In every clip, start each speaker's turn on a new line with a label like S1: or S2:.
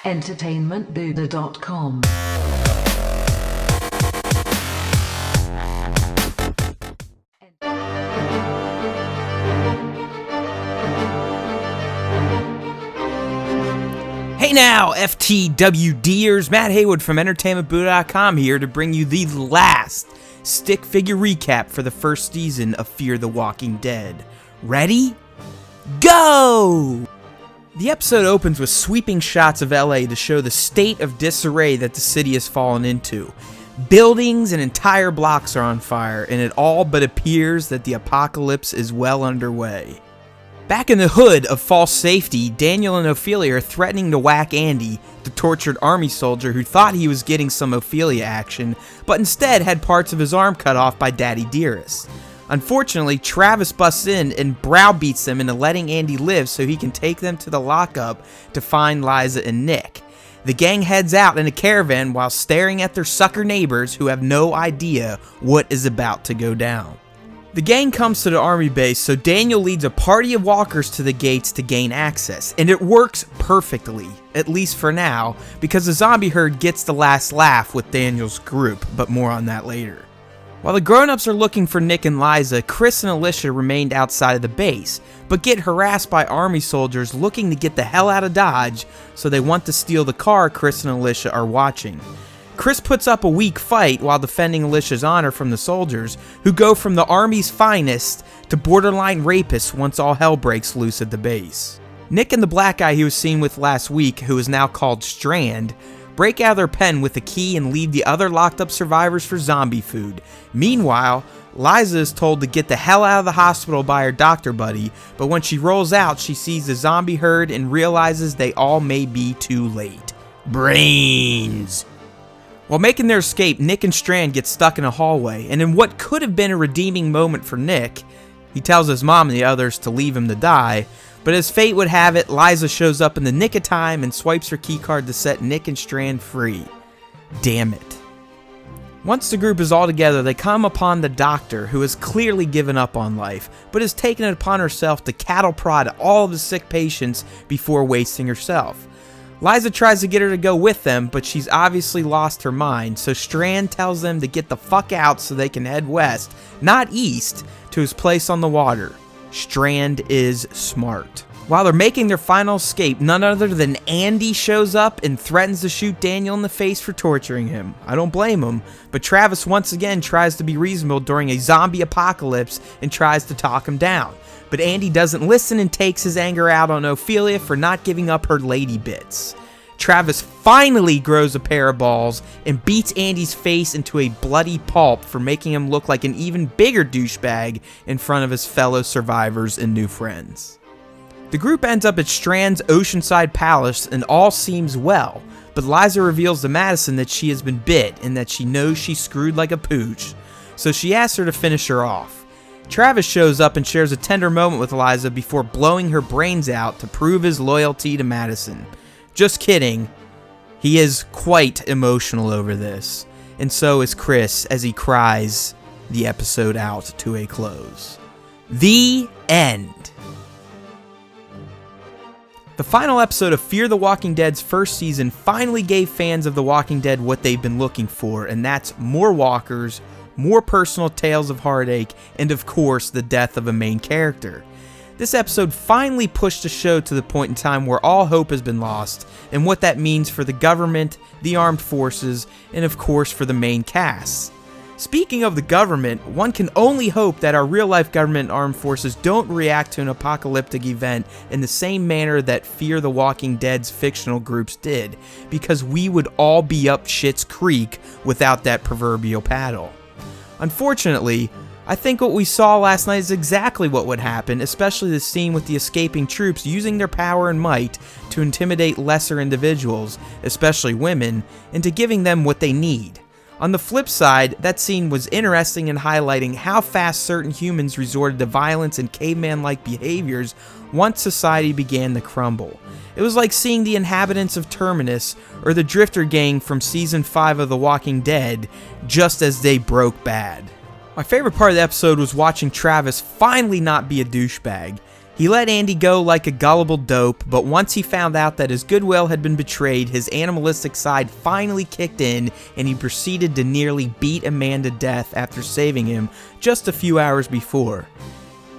S1: entertainmentbuddha.com.
S2: Hey now, FTWDers, Matt Heywood from entertainmentbuddha.com here to bring you the last stick figure recap for the first season of Fear the Walking Dead. Ready? Go! The episode opens with sweeping shots of LA to show the state of disarray that the city has fallen into. Buildings and entire blocks are on fire, and it all but appears that the apocalypse is well underway. Back in the hood of false safety, Daniel and Ophelia are threatening to whack Andy, the tortured army soldier who thought he was getting some Ophelia action, but instead had parts of his arm cut off by Daddy Dearest. Unfortunately, Travis busts in and browbeats them into letting Andy live so he can take them to the lockup to find Liza and Nick. The gang heads out in a caravan while staring at their sucker neighbors who have no idea what is about to go down. The gang comes to the army base, so Daniel leads a party of walkers to the gates to gain access, and it works perfectly, at least for now, because the zombie herd gets the last laugh with Daniel's group, but more on that later. While the grown-ups are looking for Nick and Liza, Chris and Alicia remained outside of the base, but get harassed by army soldiers looking to get the hell out of Dodge, so they want to steal the car Chris and Alicia are watching. Chris puts up a weak fight while defending Alicia's honor from the soldiers, who go from the army's finest to borderline rapists once all hell breaks loose at the base. Nick and the black guy he was seen with last week, who is now called Strand, break out of their pen with a key and leave the other locked up survivors for zombie food. Meanwhile, Liza is told to get the hell out of the hospital by her doctor buddy, but when she rolls out, she sees the zombie herd and realizes they all may be too late. Brains! While making their escape, Nick and Strand get stuck in a hallway, and in what could have been a redeeming moment for Nick, he tells his mom and the others to leave him to die, but as fate would have it, Liza shows up in the nick of time and swipes her keycard to set Nick and Strand free. Damn it. Once the group is all together, they come upon the doctor, who has clearly given up on life, but has taken it upon herself to cattle prod all of the sick patients before wasting herself. Liza tries to get her to go with them, but she's obviously lost her mind, so Strand tells them to get the fuck out so they can head west, not east, to his place on the water. Strand is smart. While they're making their final escape, none other than Andy shows up and threatens to shoot Daniel in the face for torturing him. I don't blame him, but Travis once again tries to be reasonable during a zombie apocalypse and tries to talk him down. But Andy doesn't listen and takes his anger out on Ophelia for not giving up her lady bits. Travis finally grows a pair of balls and beats Andy's face into a bloody pulp for making him look like an even bigger douchebag in front of his fellow survivors and new friends. The group ends up at Strand's oceanside palace and all seems well, but Liza reveals to Madison that she has been bit and that she knows she's screwed like a pooch, so she asks her to finish her off. Travis shows up and shares a tender moment with Liza before blowing her brains out to prove his loyalty to Madison. Just kidding. He is quite emotional over this, and so is Chris as he cries the episode out to a close. The end. The final episode of Fear the Walking Dead's first season finally gave fans of The Walking Dead what they've been looking for, and that's more walkers, more personal tales of heartache, and of course, the death of a main character. This episode finally pushed the show to the point in time where all hope has been lost, and what that means for the government, the armed forces, and of course for the main cast. Speaking of the government, one can only hope that our real-life government and armed forces don't react to an apocalyptic event in the same manner that Fear the Walking Dead's fictional groups did, because we would all be up shit's creek without that proverbial paddle. Unfortunately, I think what we saw last night is exactly what would happen, especially the scene with the escaping troops using their power and might to intimidate lesser individuals, especially women, into giving them what they need. On the flip side, that scene was interesting in highlighting how fast certain humans resorted to violence and caveman-like behaviors once society began to crumble. It was like seeing the inhabitants of Terminus or the Drifter Gang from Season 5 of The Walking Dead just as they broke bad. My favorite part of the episode was watching Travis finally not be a douchebag. He let Andy go like a gullible dope, but once he found out that his goodwill had been betrayed, his animalistic side finally kicked in, and he proceeded to nearly beat a man to death after saving him just a few hours before.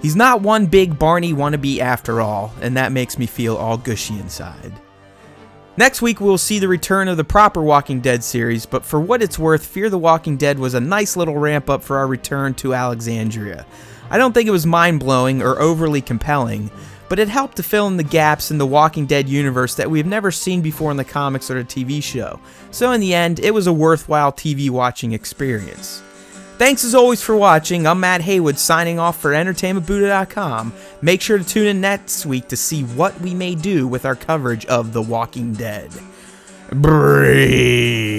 S2: He's not one big Barney wannabe after all, and that makes me feel all gushy inside. Next week we'll see the return of the proper Walking Dead series, but for what it's worth, Fear the Walking Dead was a nice little ramp up for our return to Alexandria. I don't think it was mind-blowing or overly compelling, but it helped to fill in the gaps in the Walking Dead universe that we've never seen before in the comics or the TV show. So in the end, it was a worthwhile TV watching experience. Thanks as always for watching. I'm Matt Heywood signing off for EntertainmentBuddha.com. Make sure to tune in next week to see what we may do with our coverage of The Walking Dead. Breathe.